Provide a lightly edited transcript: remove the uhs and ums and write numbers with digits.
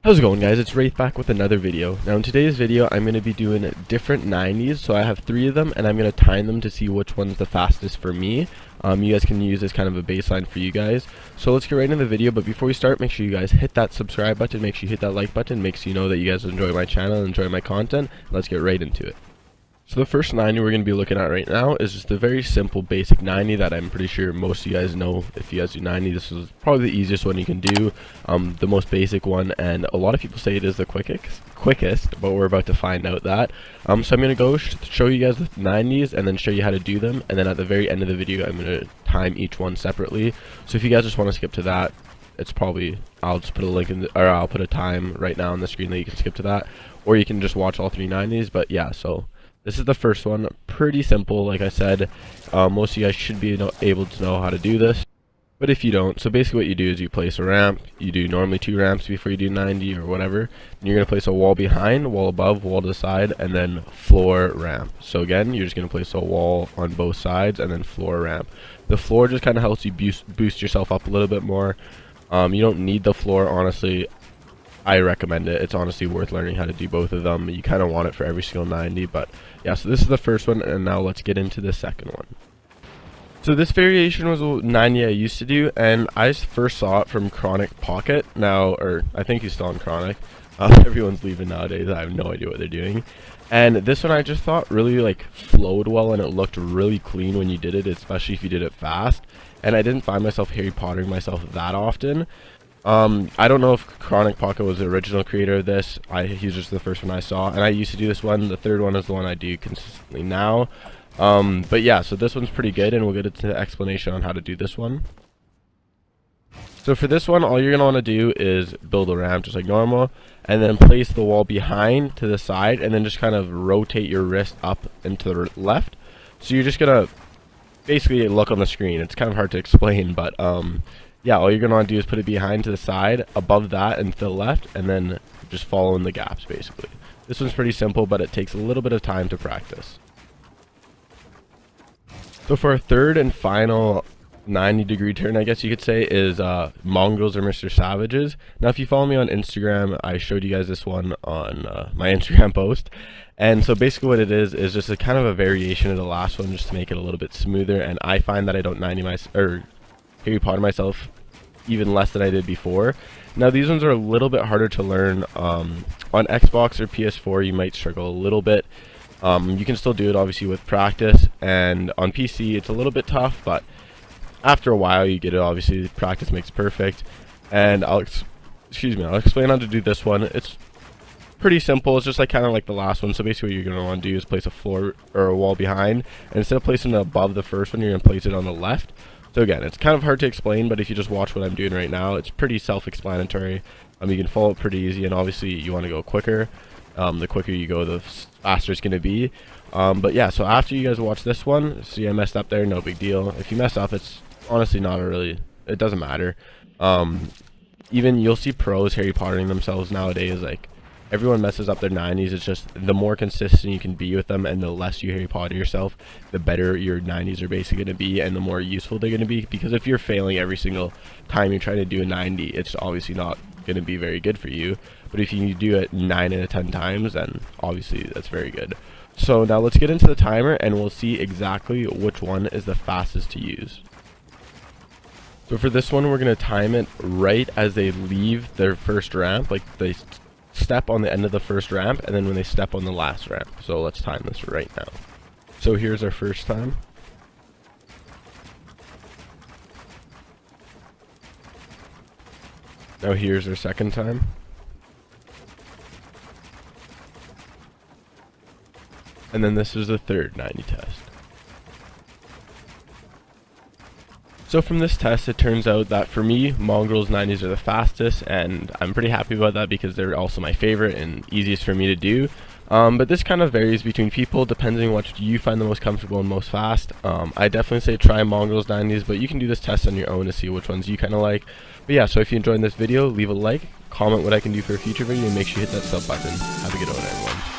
How's it going, guys? It's Wraith back with another video. Now in today's video I'm going to be doing different 90s, so I have 3 of them and I'm going to time them to see which one's the fastest for me. You guys can use this kind of a baseline for you guys. So let's get right into the video, but before we start, make sure you guys hit that subscribe button, make sure you hit that like button, makes you know that you guys enjoy my channel and enjoy my content. Let's get right into it. So the first 90 we're going to be looking at right now is just a very simple basic 90 that I'm pretty sure most of you guys know. If you guys do 90, this is probably the easiest one you can do, the most basic one, and a lot of people say it is the quickest, but we're about to find out that. So I'm going to go show you guys the 90s and then show you how to do them, and then at the very end of the video I'm going to time each one separately. So if you guys just want to skip to that, it's probably, I'll just put a link in or I'll put a time right now on the screen that you can skip to that, or you can just watch all 3 90s. But yeah, so this is the first one. Pretty simple, like I said. Most of you guys should be able to know how to do this, but if you don't, so basically what you do is you place a ramp. You do normally 2 ramps before you do 90 or whatever, and you're going to place a wall behind, wall above, wall to the side, and then floor ramp. So again, you're just going to place a wall on both sides and then floor ramp. The floor just kind of helps you boost yourself up a little bit more. You don't need the floor, honestly. I recommend it. It's honestly worth learning how to do both of them. You kind of want it for every single 90, but yeah, so this is the first one, and now let's get into the second one. So this variation was a 90 I used to do, and I first saw it from Chronic Pocket now, or I think he's still on Chronic. Everyone's leaving nowadays. I have no idea what they're doing. And this one I just thought really like flowed well, and it looked really clean when you did it, especially if you did it fast. And I didn't find myself Harry Pottering myself that often. I don't know if Chronic Pocket was the original creator of this. He's just the first one I saw, and I used to do this one. The third one is the one I do consistently now. But yeah, so this one's pretty good, and we'll get into the explanation on how to do this one. So for this one, all you're going to want to do is build a ramp just like normal, and then place the wall behind to the side, and then just kind of rotate your wrist up and to the left. So you're just going to basically look on the screen. It's kind of hard to explain, but yeah, all you're going to want to do is put it behind to the side, above that, and to the left, and then just follow in the gaps, basically. This one's pretty simple, but it takes a little bit of time to practice. So for our third and final 90-degree turn, I guess you could say, is Mongrels or Mr. Savages. Now, if you follow me on Instagram, I showed you guys this one on my Instagram post. And so basically what it is just a kind of a variation of the last one, just to make it a little bit smoother. And I find that I don't Harry Potter myself even less than I did before. Now these ones are a little bit harder to learn. On Xbox or PS4 you might struggle a little bit. You can still do it obviously with practice, and on PC it's a little bit tough, but after a while you get it. Obviously practice makes perfect, and I'll explain how to do this one. It's pretty simple. It's just like kind of like the last one. So basically what you're going to want to do is place a floor or a wall behind, and instead of placing it above the first one, you're going to place it on the left. So again, it's kind of hard to explain, but if you just watch what I'm doing right now, it's pretty self-explanatory. You can follow it pretty easy, and obviously you want to go quicker. The quicker you go, the faster it's going to be. But yeah, so after you guys watch this one, see I messed up there, no big deal. If you mess up, it's honestly it doesn't matter. Even you'll see pros Harry Pottering themselves nowadays. Like, everyone messes up their 90s. It's just the more consistent you can be with them, and the less you Harry Potter yourself, the better your 90s are basically going to be, and the more useful they're going to be. Because if you're failing every single time you're trying to do a 90, it's obviously not going to be very good for you. But if you do it 9 out of 10 times, then obviously that's very good. So now let's get into the timer, and we'll see exactly which one is the fastest to use. So for this one, we're going to time it right as they leave their first ramp, like they step on the end of the first ramp, and then when they step on the last ramp. So let's time this right now. So here's our first time. Now here's our second time. And then this is the third 90 test. So from this test, it turns out that for me, Mongrels 90s are the fastest, and I'm pretty happy about that because they're also my favorite and easiest for me to do. But this kind of varies between people, depending on what you find the most comfortable and most fast. I definitely say try Mongrels 90s, but you can do this test on your own to see which ones you kind of like. But yeah, so if you enjoyed this video, leave a like, comment what I can do for a future video, and make sure you hit that sub button. Have a good one, everyone.